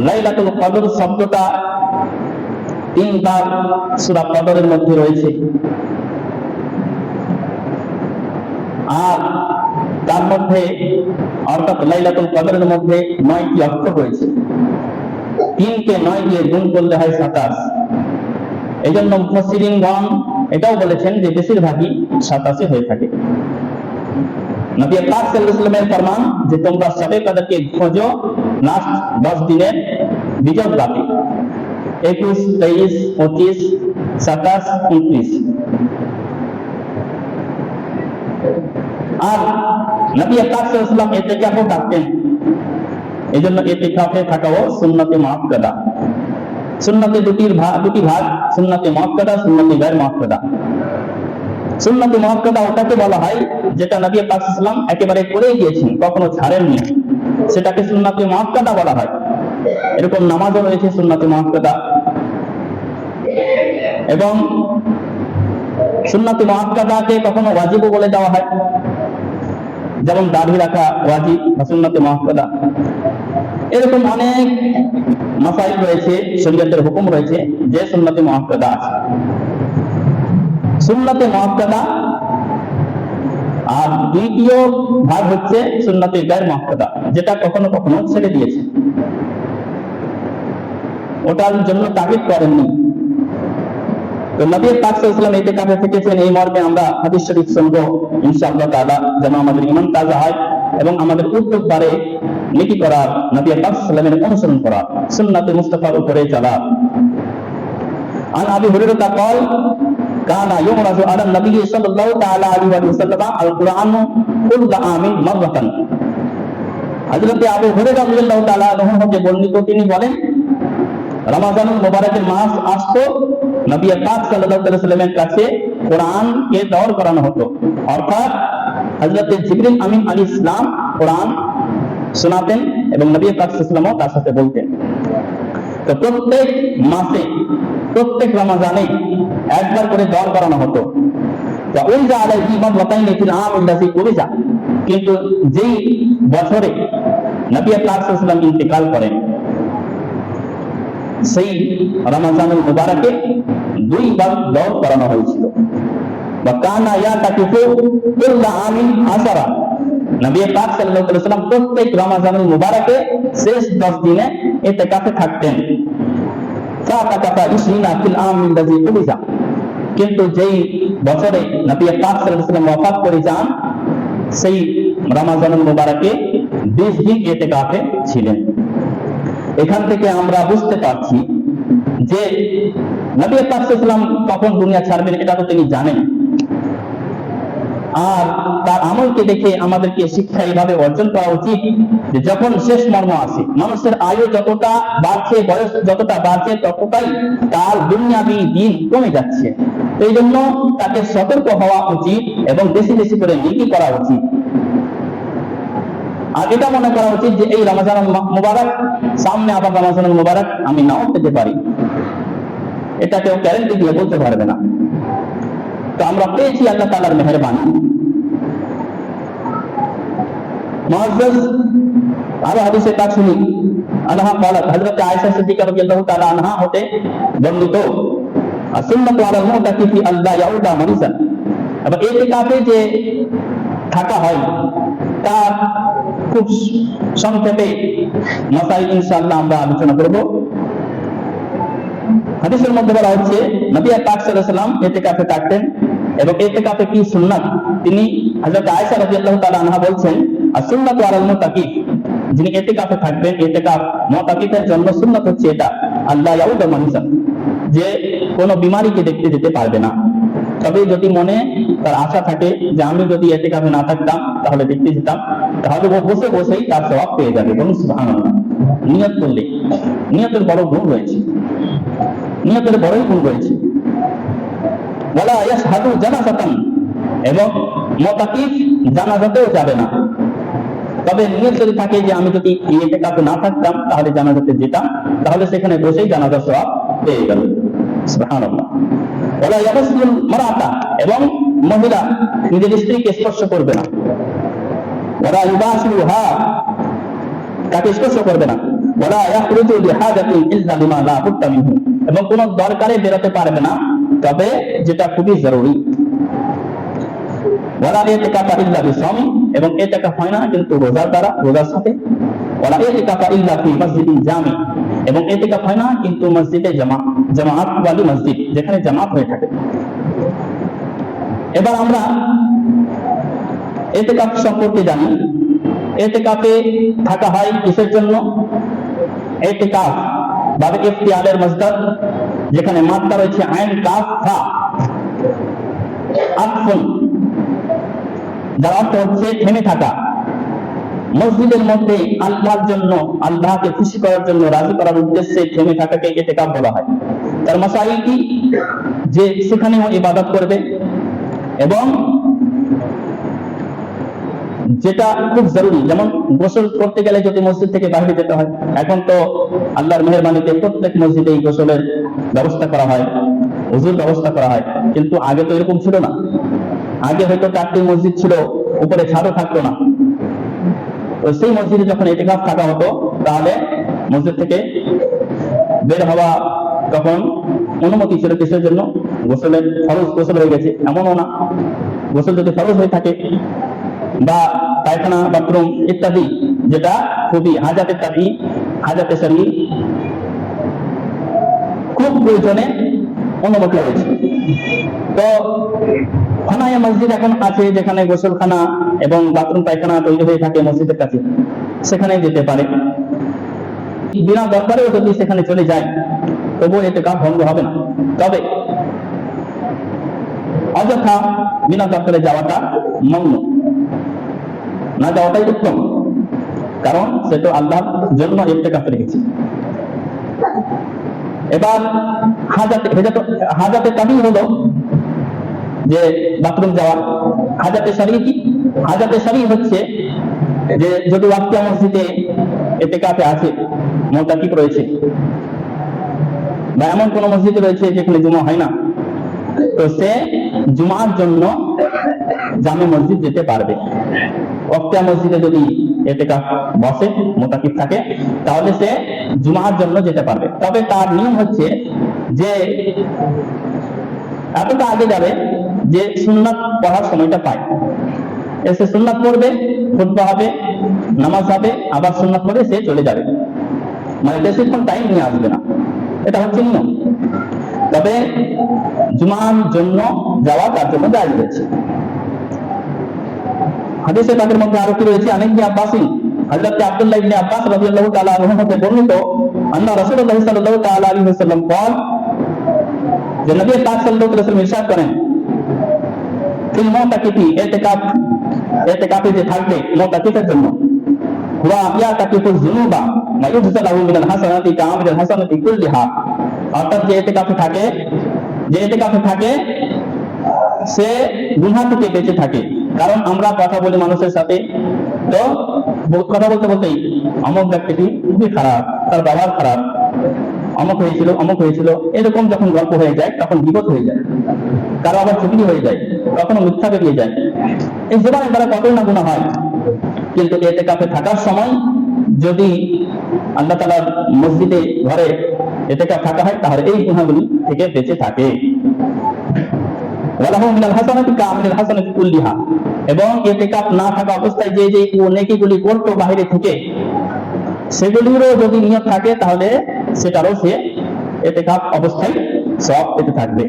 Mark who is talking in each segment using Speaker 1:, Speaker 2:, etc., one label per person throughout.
Speaker 1: লাইলাতুল কদর শব্দটা তিনবার সূরা কদরের মধ্যে রয়েছে, আর তার মধ্যে অর্থাৎ লাইলাতুল কদরের মধ্যে 9টি অক্ষর রয়েছে। 3কে 9 দিয়ে গুণ করলে হয় 27। এই জন্য মুফাসসিরিনগণ এটাও বলেছেন যে বেশিরভাগই 87 হয়ে থাকে। নবী পাক সাল্লাল্লাহু আলাইহি ওয়াসাল্লামের ফরমান যে তোমরা শবে কদরকে খোঁজো লাস্ট 10 দিনের বিজয় রাতে, 21, 23, 25, 27, 29। আর নবী পাক সাল্লাল্লাহু আলাইহি ওয়াসাল্লাম ইতিকাফও থাকতেন। এই জন্য ইতিকাফে থাকাও সুন্নতে মুআক্কাদা। সুন্নতে দুটি ভাগ, সুন্নতে মুআক্কাদা, সুন্নতে গায়র মুআক্কাদা। সুন্নতে মুআক্কাদা ওটাকে বলা হয় যেটা নবী পাক সাল্লাল্লাহু আলাইহি ওয়াসাল্লাম একেবারে করে গিয়েছেন, কখনো ছাড়েননি, সেটাকে সুন্নতে মুআক্কাদা বলা হয়। এরকম নামাজও রয়েছে সুন্নতে মুআক্কাদা। এবং সুন্নতে মুআক্কাদাকে কখনো ওয়াজিবও বলে দেওয়া হয়, যেমন দাড়ি রাখা ওয়াজিব বা সুন্নতে মুআক্কাদা। এরকম অনেক মাসাইল রয়েছে, শরীয়তের হুকুম রয়েছে যে সুন্নতে মুআক্কাদা আছে। সুন্নতে মুআক্কাদা আর দ্বিতীয় ভাগ হচ্ছে সুন্নতে গায়র মুআক্কাদা, যেটা কখনো কখনো ছেড়ে দিয়েছে, ওটার জন্য তাগিদ করেননি। তো নবী পাক সাল্লাল্লাহু আলাইহি ওয়াসাল্লাম ইতিকাফে থেকেছেন, এই মর্মে আমরা হাদিস শরীফ শুনবো ইনশাআল্লাহ তাআলা, যেন আমাদের ঈমান তাজা হয় এবং আমাদের উদ্যোগ বাড়ে নেকি করার, নবী পাক সাল্লাল্লাহু আলাইহি ওয়াসাল্লামের অনুসরণ করা, সুন্নাতে মুস্তাফার উপরে চলা। আন আবি হুরায়রা قال কানা ইউরাজু আলা নবী সাল্লাল্লাহু তাআলা আলাইহি ওয়াসাল্লাম আল কুরআন কুল্লা আমিন মাররাতান। হযরত আবু হুরায়রা রাদিয়াল্লাহু তাআলা আনহু হতে বর্ণিত, তিনি বলেন রমাজানুল মুবারকের মাস আসতো, নবী পাক সাল্লাল্লাহু আলাইহি ওয়াসাল্লামের কাছে কোরআনকে দৌড় করানো হতো, অর্থাৎ হযরত জিবরিল আমিন আলাইহিস সালাম কোরআন শোনাতেন এবং নবী পাক সাল্লাল্লাহু আলাইহি ওয়াসাল্লাম তার সাথে বলতেন। তো প্রত্যেক মাসে, প্রত্যেক রমজানে একবার করে দৌড় করানো হতো। কিন্তু যেই বছরে নবী পাক সাল্লাল্লাহু আলাইহি ওয়াসাল্লাম ইন্তেকাল করেন, সেই রমজানুল মুবারকে 2 বার দৌড় করানো হয়েছিল। নবী পাক সাল্লাল্লাহু আলাইহি ওয়াসাল্লাম প্রত্যেক রমজানুল মুবারকে শেষ 10 দিনে ইতিকাফে থাকতেন। কিন্তু যেই বছরে নবী পাক সাল্লাল্লাহু আলাইহি ওয়াসাল্লাম ওয়াফাত করে যান, সেই রমজানুল মুবারকে 20 দিন ইতিকাফে ছিলেন। এখান থেকে আমরা বুঝতে পারছি যে নবী পাক সাল্লাল্লাহু আলাইহি ওয়াসাল্লাম কখন দুনিয়া ছাড়বেন এটা তো তিনি জানেন, আর তার আমলকে দেখে আমাদেরকে শিক্ষা এইভাবে অর্জন করা উচিত যে যখন শেষ মর্ম আসে, মানুষের আয়ু যতটা বাড়ছে, বয়স যতটা বাড়ছে, ততটাই তার দুনিয়াবী দিন কমে যাচ্ছে। এই জন্য তাকে সতর্ক হওয়া উচিত এবং বেশি বেশি করে নেকি করা উচিত। আর এটা মনে করা উচিত যে এই রমজানুল মুবারক সামনে আবার রমজানুল মুবারক আমি নাও পেতে পারি, এটা কেউ গ্যারান্টি দিয়ে বলতে পারবে না। তো আমরা পেয়েছি আল্লাহ তাআলার মেহেরবানি। মুআজ্জাজ আরো হাদিসে তা শুনি, আনহা قالت, হযরত আয়েশা সিদ্দিকা রাদিয়াল্লাহু তাআলা আনহা হতে বর্ণিত, সুন্নাতু আলাল মুতাকিফি আল্লা ইয়াউদা মারিসান। আবার ইতিকাফে যে থাকা হয় তার খুব সংক্ষেপে মাসাইল ইনশাআল্লাহ আমরা আলোচনা করব। হাদিসের মধ্যে বলা হচ্ছে নবী পাক সাল্লাল্লাহু আলাইহি ওয়াসাল্লাম ইতিকাফে থাকতেন এবং ইতিকাফে কি সুন্নাত, তিনি হযরত আয়েশা রাদিয়াল্লাহু তাআলা আনহা বলছেন, আর-সুন্নাতু আলাল মুতাকিফ, যিনি ইতিকাফে থাকবেন, ইতিকাফ মুতাকিফের জন্য সুন্নাত হচ্ছে এটা, আল্লাহ ইয়াউদা মারিসান, যে কোনো বিমারিকে দেখতে যেতে পারবে না। তবে যদি মনে তার আশা থাকে যে আমি যদি ইতিকাফে না থাকতাম তাহলে দেখতে যেতাম, তাহলে ও বসে বসেই তার সওয়াব পেয়ে যাবে। বলুন সুবহানাল্লাহ। নিয়ত করলে, নিয়তের বড় গুণ রয়েছে, নিয়তের বড়ই গুণ রয়েছে। ওয়ালা ইয়াশহাদু জানাজাতান, এবং মুতাকিফ জানাজাতেও যাবে না। তবে নিয়ত যদি থাকে যে আমি যদি ইতিকাফে না থাকতাম তাহলে জানাজাতে যেতাম, তাহলে সেখানে বসেই জানাজার সওয়াব পেয়ে গেল। সুবহানাল্লাহ। ওয়ালা ইয়ামাসুল মারাতা, এবং মহিলা নিজের স্ত্রীকে স্পর্শ করবে না। ওয়ালা ইউবাশিরুহা, তাকে স্পর্শ করবে না। ওয়ালা ইয়াখরুজু লিহাজাতিন ইল্লা বিমা লা বুদ্দা মিনহু, এবং কোন দরকারে বেরোতে পারবে না তবে যেটা খুবই জরুরি। ওয়ালা ইতিকাফা ইল্লা বিসাওমি, এবং ইতিকাফ হয় না কিন্তু রোজার দ্বারা, রোজার সাথে। ওয়ালা ইতিকাফা ইল্লা ফি মসজিদিন জামি, এবং ইতিকাফ হয় না কিন্তু মসজিদে জামাআত ওয়ালি মসজিদ, যেখানে জামাত হয়ে থাকে। এবার আমরা ইতিকাফ সম্পর্কে জানি। ইতিকাফে থাকা হয় কিসের জন্য? ইতিকাফ বাবে ইফতিয়ালের মাসদার, যেখানে মাত্রা রয়েছে আইন কাফ ফা আতফুন, যার অর্থ হচ্ছে থেমে থাকা। মসজিদের মধ্যে আল্লাহর জন্য, আল্লাহকে খুশি করার জন্য, রাজি করার উদ্দেশ্যে থেমে থাকাকে ইতিকাফ বলা হয়। তার মাসাইল কি? যে সেখানেও ইবাদত করবে, এবং যেটা খুব জরুরি, যেমন গোসল করতে গেলে যদি মসজিদ থেকে বাইরে যেতে হয়, এখন তো আল্লাহর মেহেরবানিতে প্রত্যেক মসজিদে এই গোসলের ব্যবস্থা করা হয়, ওযুর ব্যবস্থা করা হয়, কিন্তু আগে তো এরকম ছিল না। আগে হয়তো 4টি মসজিদ ছিল, উপরে ছাদও থাকতো না। তো সেই মসজিদে যখন ইতিকাফ থাকা হতো, তাহলে মসজিদ থেকে বের হওয়া তখন অনুমতি ছিল। কিসের জন্য? গোসলের ফরজ গোসল হয়ে গেছে এমনও না। গোসল যদি ফরজ হয়ে থাকে, বা পায়খানা, বাথরুম ইত্যাদি, যেটা খুবই হাজাতে তাবি, হাজাতে শরঈ, খুব প্রয়োজনে অনুমতি রয়েছে। তো খানায় মসজিদ এখন আছে, যেখানে গোসলখানা এবং বাথরুম পায়খানা তৈরি হয়ে থাকে মসজিদের কাছে, সেখানে যেতে পারে। বিনা দরকারেও যদি সেখানে চলে যায়, তবুও ইতিকাফ ভঙ্গ হবে না। তবে অযথা বিনা দরকারে যাওয়াটা মামনু, না যাওয়াটাই উত্তম, কারণ সে তো আল্লাহর জন্য ইতিকাফ রেখেছে। এবার হাজাতে তাবি হলো যে বাথরুম যাওয়া। হাজাতে শরঈ কি? হাজাতে শরঈ হচ্ছে যে যদি ওয়াক্তিয়া মসজিদে ইতিকাফে আছে, মুতাকিফ রয়েছে, বা এমন কোন মসজিদে রয়েছে যেখানে জুমা হয় না, তো সে জুমার জন্য জামে মসজিদ যেতে পারবে। ওয়াক্তিয়া মসজিদে যদি ইতিকাফ বসে, মুতাকিফ থাকে, তাহলে সে জুমার জন্য যেতে পারবে। তবে তার নিয়ম হচ্ছে যে এতটা আগে যাবে যে সুন্নাত পড়ার সময়টা পায়, এসে সুন্নাত পড়বে, খুতবা হবে, নামাজ হবে, আবার সুন্নাত পড়ে সে চলে যাবে, মানে বেশিক্ষণ টাইম নিয়ে আসবে না। এটা হচ্ছে নিয়ম। তবে জুমার জন্য যাওয়া তার জন্য জায়েজ রয়েছে। হাদিসে তাদের মধ্যে আরো কি রয়েছে? অনেক আব্বাসী, হযরত আব্দুল্লাহ ইবনে আব্বাস রাদিয়াল্লাহু তাআলা আনহু হতে বর্ণিত, আন্না রাসূলুল্লাহ সাল্লাল্লাহু তাআলা আলাইহি ওয়াসাল্লাম বলেন, যে নবী পাক সাল্লাল্লাহু আলাইহি ওয়াসাল্লাম ইরশাদ করেন, ফিল মুতাকিফি, ইতিকাফে যে থাকবে মুতাকিফের জন্য, ওয়া ইয়াতাকিফু যুনুবা ওয়া ইউহসালু মিনাল হাসানাতি কা'আমিল হাসানাতি কুল্লিহা, অর্থাৎ যে ইতিকাফে থাকে সে গুনাহ থেকে বেঁচে থাকে। কারণ আমরা কথা বলি মানুষের সাথে, তো কথা বলতে বলতেই অমুক ব্যক্তিটি খুবই খারাপ, তার ব্যবহার খারাপ, অমুক হয়েছিল, এরকম যখন গল্প হয়ে যায় তখন বিপদ হয়ে যায়, কারো আবার চুগলি হয়ে যায়, কখনো মিথ্যা বেরিয়ে যায়। এই জীবনের দ্বারা কতই না গুনাহ হয়, কিন্তু ইতিকাফে থাকার সময় যদি আল্লাহ তাআলার মসজিদে, ঘরে ইতিকাফ থাকা হয়, তাহলে এই গুনাহগুলি থেকে বেঁচে থাকে। ওয়ালাহু মিনাল হাসানাতি কা'আমিল হাসানাতি কুল্লিহা, এবং ইতিকাফ না থাকা অবস্থায় যে নেকিগুলি করতো বাইরে থেকে, সেগুলিরও যদি নিয়ত থাকে, তাহলে সেটারও সে ইতিকাফ অবস্থায় সওয়াব পেতে থাকবে।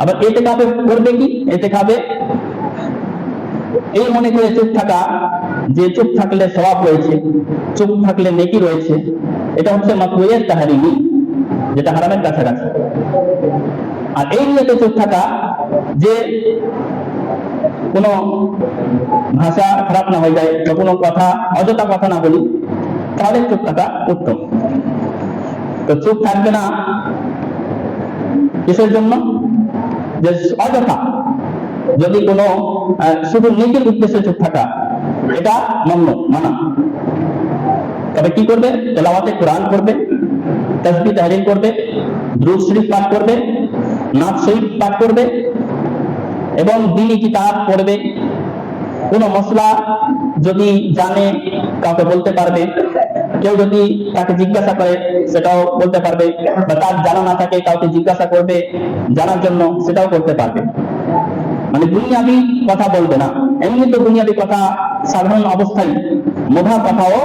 Speaker 1: আবার ইতিকাফে করবে কি? ইতিকাফে এই মনে করে চুপ থাকা, যে চুপ থাকলে সওয়াব রয়েছে, চুপ থাকলে নেকি রয়েছে, এটা হচ্ছে মাকরুহের তাহরিমি, যেটা হারামের কাছাকাছি। আর এই নিয়তে চুপ থাকা যে কোনো ভাষা খারাপ না হয়ে যায়, বা কোনো কথা, অযথা কথা না বলি, তাহলে চুপ থাকা উত্তম। তো চুপ থাকবে না কিসের জন্য? যে অযথা যদি কোনো শুধু নেকির উদ্দেশ্যে চুপ থাকা, এটা মানা। তবে কি করবে? তেলাওয়াতে কোরআন করবে, তাসবিহ তাহলিল করবে, দুরূদ শরীফ পাঠ করবে, নাত শরীফ পাঠ করবে, এবং দ্বীনি কিতাব পড়বে। কোনো মসলা যদি জানে, কাউকে বলতে পারবে, কেউ যদি তাকে জিজ্ঞাসা করে সেটাও বলতে পারবে, বা তার জানা না থাকে কাউকে জিজ্ঞাসা করবে জানার জন্য, সেটাও করতে পারবে। মানে দুনিয়াবি কথা বলবে না। এমনি তো দুনিয়াবি কথা সাধারণ অবস্থায় মোভা কথাও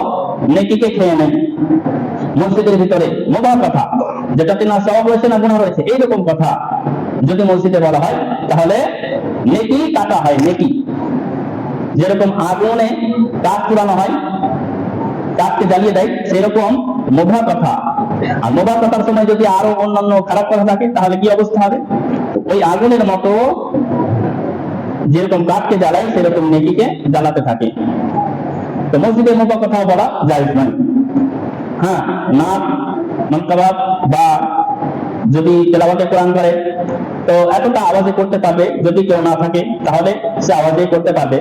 Speaker 1: নেকিকে খেয়ে নেয়। মসজিদের ভিতরে মোভা কথা, যেটাতে না সওয়াব রয়েছে না গুনাহ রয়েছে, এইরকম কথা যদি মসজিদে বলা হয় তাহলে নেকি কাটা হয়। নেকি যেরকম আগুনে কাঠ পুরানো হয়, কাঠকে জ্বালিয়ে দেয়, সেরকম মোভা কথা। আর মোভা কথার সময় যদি আরো অন্যান্য খারাপ কথা থাকে তাহলে কি অবস্থা হবে? ওই আগুনের মতো যেরকম কাঠকে জ্বালায় সেরকম নেকিকে জ্বালাতে থাকে। তো মসজিদের মোভা কথাও বলা জায়েজ নয়। হ্যাঁ, নাক মানকাবাত বা যদি তেলাওয়াতে কোরআন করে তো এতটা আওয়াজে করতে পারবে, যদি কেউ না থাকে তাহলে সে আওয়াজে করতে পারবে।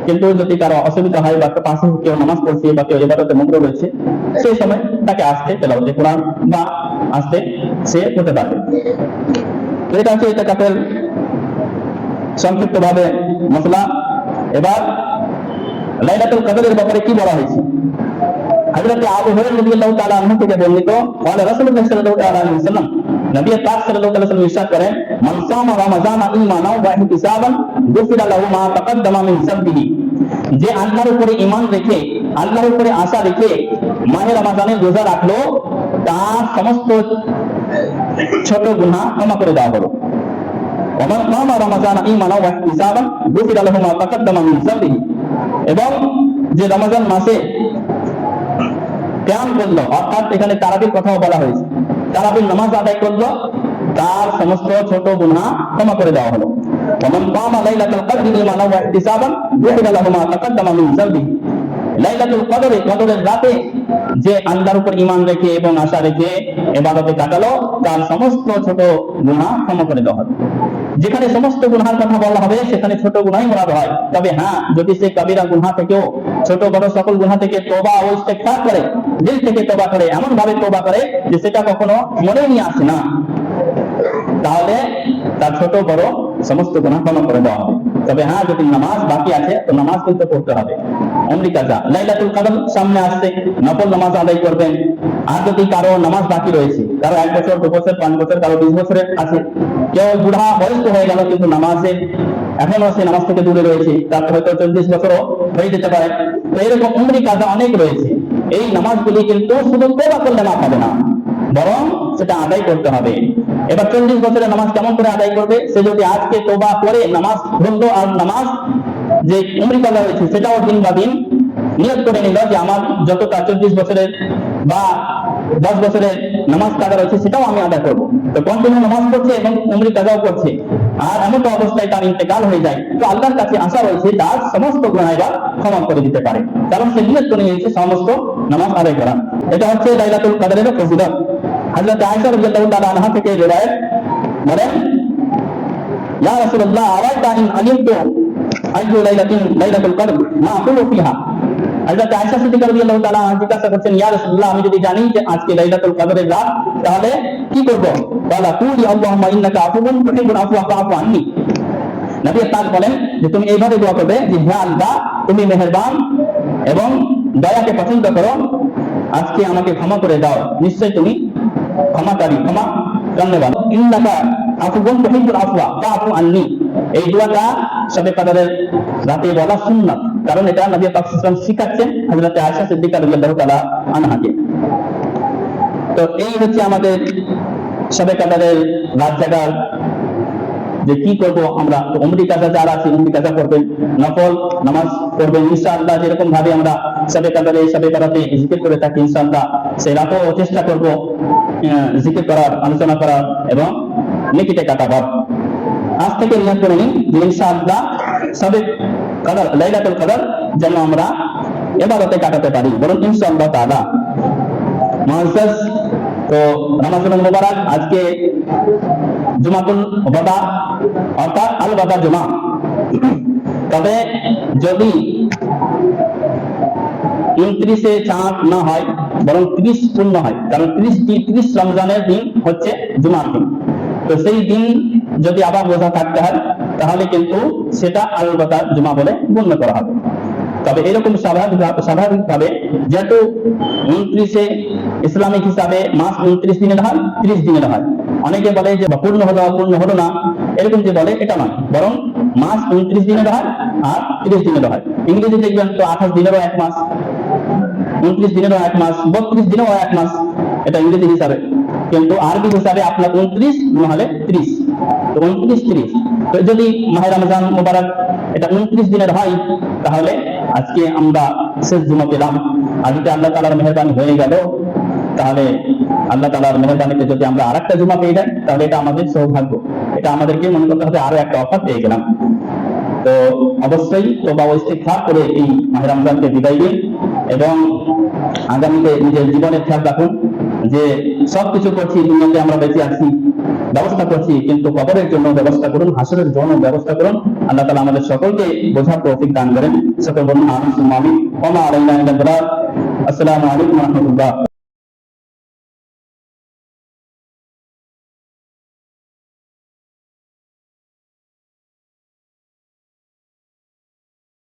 Speaker 1: কিন্তু যদি কারো অসুবিধা হয় বা পাশে কেউ নামাজ পড়ছে বা কেউ ইবাদতে মগ্ন রয়েছে, সেই সময় তাকে আসতে তেলাওয়াতে কোরআন বা আসতে সে করতে পারবে। তো এটা হচ্ছে ইতিকাফের সংক্ষিপ্ত ভাবে মসলা। এবার লাইলাতুল কদরের ব্যাপারে কি বলা হয়েছে? হযরত আবু হুরায়রা রাদিয়াল্লাহু তাআলা আনহু থেকে বর্ণিত, ওয়া রাসূলুল্লাহ সাল্লাল্লাহু আলাইহি ওয়াসাল্লাম, নবী পাক সাল্লাল্লাহু আলাইহি ওয়াসাল্লাম ইরশাদ করেন, মান সামা রমাযানা ঈমানাও ওয়া ইহতিসাবান গুফিরা লাহু মা তাকাদ্দামা মিন যামবিহি। যে আল্লাহর উপরে ঈমান রেখে, আল্লাহর উপরে আশা রেখে মাহে রমাযানের রোজা রাখলো, তার সমস্ত ছোট গুনাহ ক্ষমা করে দেওয়া হলো। ওয়া মান সামা রমাযানা ঈমানাও ওয়া ইহতিসাবান গুফিরা লাহু মা তাকাদ্দামা মিন যামবিহি। এবং যে রমজান মাসে কিয়াম করলো, অর্থাৎ এখানে তারাবির কথাও বলা হয়েছে, তারাবির নামাজ আদায় করলো, তার সমস্ত ছোট গুনাহ ক্ষমা করে দেওয়া হলো। ওমান কামা লাইলাতুল কদরি ঈমানাও ওয়া ইহতিসাবান গুফিরা লাহু মা তাকাদ্দামা মিন যামবিহি। লাইলাতুল কদরে, কদরের রাতে যে আল্লাহর উপর ঈমান রেখে এবং আশা রেখে ইবাদতে কাটালো, তার সমস্ত ছোট গুনাহ ক্ষমা করে দেওয়া হবে। যেখানে সমস্ত গুনাহের কথা বলা হবে সেখানে ছোট গুনাহই মুরাদ হয়। তবে হ্যাঁ, যদি সে কবিরা গুনাহ থেকেও, ছোট বড় সকল গুনাহ থেকে তওবা ও ইস্তেগফার করে, দিল থেকে তওবা করে, এমন ভাবে তওবা করে যে সেটা কখনো মনে নিয়ে আসে না, তাহলে তার ছোট বড় সমস্ত গুনাহ ক্ষমা করে দেওয়া হবে। তবে হ্যাঁ, যদি নামাজ বাকি আছে তো নামাজ কিন্তু পড়তে হবে। অমনি কাজা লাইলাতুল কদর সামনে আসছে, নফল নামাজ আদায় করবেন। আর যদি কারো নামাজ বাকি রয়েছে, কারো 1 বছর 2 বছর 5 বছর, কারো 20 বছরের আছে, কেউ বুড়া বয়স্ক হয়ে গেল কিন্তু নামাজে এখনো সে নামাজ থেকে দূরে রয়েছে, তার হয়তো 40 বছরও হয়ে যেতে পারে, তো এরকম অমনি কাজা অনেক রয়েছে। এই নামাজগুলি কিন্তু শুধু তওবা করলে মাফ হবে না, বরং সেটা আদায় করতে হবে। এবার 40 বছরের নামাজ কেমন করে আদায় করবে? সে যদি আজকে তওবা করে নামাজ ধরলো, আর নামাজ যে উমরি কাজা হয়েছে সেটাও দিন বা দিন নিয়ত করে নিল যে আমার যতটা 40 বছরের বা 10 বছরের নামাজ কাজা রয়েছে সেটাও আমি আদায় করবো। তো কন্টিনিউ নামাজ পড়ছে এবং উমরি কাজাও করছে, আর এমন তো অবস্থায় তার ইন্তেকাল হয়ে যায়, তো আল্লাহর কাছে আশা রয়েছে তার সমস্ত গুনাহ এবার ক্ষমা করে দিতে পারে, কারণ সে নিয়ত করে নিয়েছে সমস্ত নামাজ আদায় করা। এটা হচ্ছে লাইলাতুল কদরের ফজিলত। হযরত আয়েশা রাদিয়াল্লাহু তাআলা আনহা থেকে রিওয়ায়াত, বলেন, ইয়া রাসূলুল্লাহ, আরাইতা ইন আলিমতু আইয়ু লাইলাতিন লাইলাতুল কদর মা আকুলু ফিহা। হযরত আয়েশা সিদ্দিকা রাদিয়াল্লাহু তাআলা জিজ্ঞাসা করছেন, ইয়া রাসূলুল্লাহ, আমি যদি জানি যে আজকে লাইলাতুল কদরের রাত, তাহলে কি করব? বলা, কুলি আল্লাহুম্মা ইন্নাকা আফুউন তুহিব্বুল আফওয়া ফাআফু আন্নি। নবী পাক বলেন যে তুমি এইভাবে দোয়া করবে যে, হে আল্লাহ, তুমি মেহেরবান এবং দয়াকে পছন্দ করো, আজকে আমাকে ক্ষমা করে দাও, নিশ্চয় তুমি ক্ষমাকারী, ক্ষমা করনেওয়ালা। ইন্নাকা আফুউন তুহিব্বুল আফওয়া ফাআফু আন্নি। এই দোয়াটা শবে কদরের রাতে বলা সুন্নাত, কারণ এটা নবী পাক সাল্লাল্লাহু আলাইহি ওয়াসাল্লাম শিখাচ্ছেন হযরত আয়েশা সিদ্দিকা রাদিয়াল্লাহু তাআলা আনহাকে। তো এই হচ্ছে আমাদের শবে কদরের রাত জাগার যে কি করব আমরা। তো উমরি কাজা যারা আছে উমরি কাজা করবেন, নফল নামাজ পড়বেন ইনশাআল্লাহ। যেরকম ভাবে আমরা শবে কদরে, শবে বরাতে জিকির করে থাকি, ইনশাআল্লাহ সেই রাতেও চেষ্টা করব জিকির করার, আলোচনা করার এবং নেকিতে কাটাবার। আজ থেকে নিয়ত করে নিন যে ইনশাআল্লাহ শবে কদর, লাইলাতুল কদর যেন আমরা ইবাদতে কাটাতে পারি, বরং ইনশাআল্লাহ তাআলা। মুআজ্জাজ, তো রমজানুল মুবারক, আজকে জুমাতুল ওয়াদা অর্থাৎ আল ওয়াদা জুমা। তবে যদি 29-এ চাঁদ না হয় বরং 30 পূর্ণ হয়, কারণ 30 রমজানের দিন হচ্ছে জুমার দিন, তো সেই দিন যদি আবার রোজা থাকতে হয় তাহলে কিন্তু সেটা আল ওয়াদা জুমা বলে গণ্য করা হবে। তবে এরকম স্বাভাবিকভাবে যেহেতু 29-এ ইসলামিক হিসাবে মাস 29 দিনের হয়, 30 দিনের হয়। অনেকে বলে যে পূর্ণ হলো না, এরকম যে বলে এটা নয়, বরং মাস 29 দিনের হয় আর 30 দিনের হয়। ইংরেজি দেখবেন তো 28 দিনেরও 1 মাস, 29 দিনেরও 1 মাস, 32 দিনেও 1 মাস, এটা ইংরেজি হিসাবে। কিন্তু আরবি হিসাবে আপনার 29 নহলে 30, তো 29-30। তো যদি মাহে রমজান মুবারক এটা 29 দিনের হয়, তাহলে আজকে আমরা শেষ জুমা পেলাম। আর যদি আল্লাহ তাআলার মেহেরবানি হয়ে গেল, তাহলে আল্লাহ তাআলার মেহেরবানিতে যদি আমরা আরেকটা জুমা পেয়ে যাই, তাহলে এটা আমাদের সৌভাগ্য। এটা আমাদেরকে মনে করতে হবে আরো একটা অফার পেয়ে গেলাম। তো অবশ্যই তওবা ও ইস্তিগফার করে এই মাহে রমজানকে বিদায় দিন এবং আগামীতে নিজের জীবনের খেয়াল রাখুন যে সবকিছু করছি, দুনিয়াতে আমরা বেঁচে আছি, ব্যবস্থা করছি, কিন্তু কবরের জন্য ব্যবস্থা করুন, হাসরের জন্য ব্যবস্থা করুন। আল্লাহ তাআলা আমাদের সকলকে বোঝার তৌফিক দান করেন। সকল বলুন আমিন সুম্মা আমিন। ওয়া মা আলাইনা ইল্লাল বালাগ। আসসালামু আলাইকুম ওয়া রাহমাতুল্লাহ।